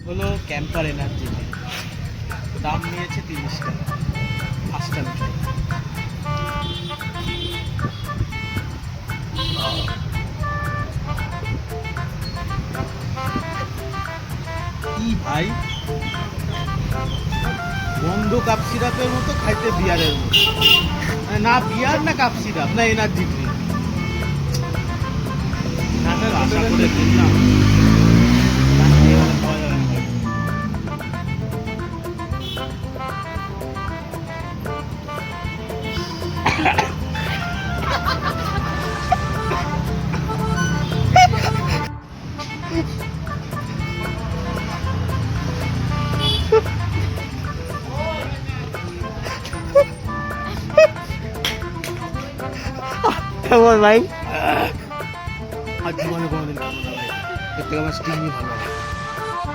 হলো ক্যাম্পার এনার্জি, দাম নিয়েছে 30 টাকা 5টা মিটার। কি ভাই, বন্ধ কাপ সিরাপের মতো, খাইতে বিয়ারের মতো। না বিয়ার না কাপ সিরাপ না এনার্জি ড্রিঙ্ক। আশা করে কিনলাম, কেমন ভাই? আর জীবনে কোনোদিন খাবো না ভাই, এর থেকে আমার স্টিমই ভালো লাগে।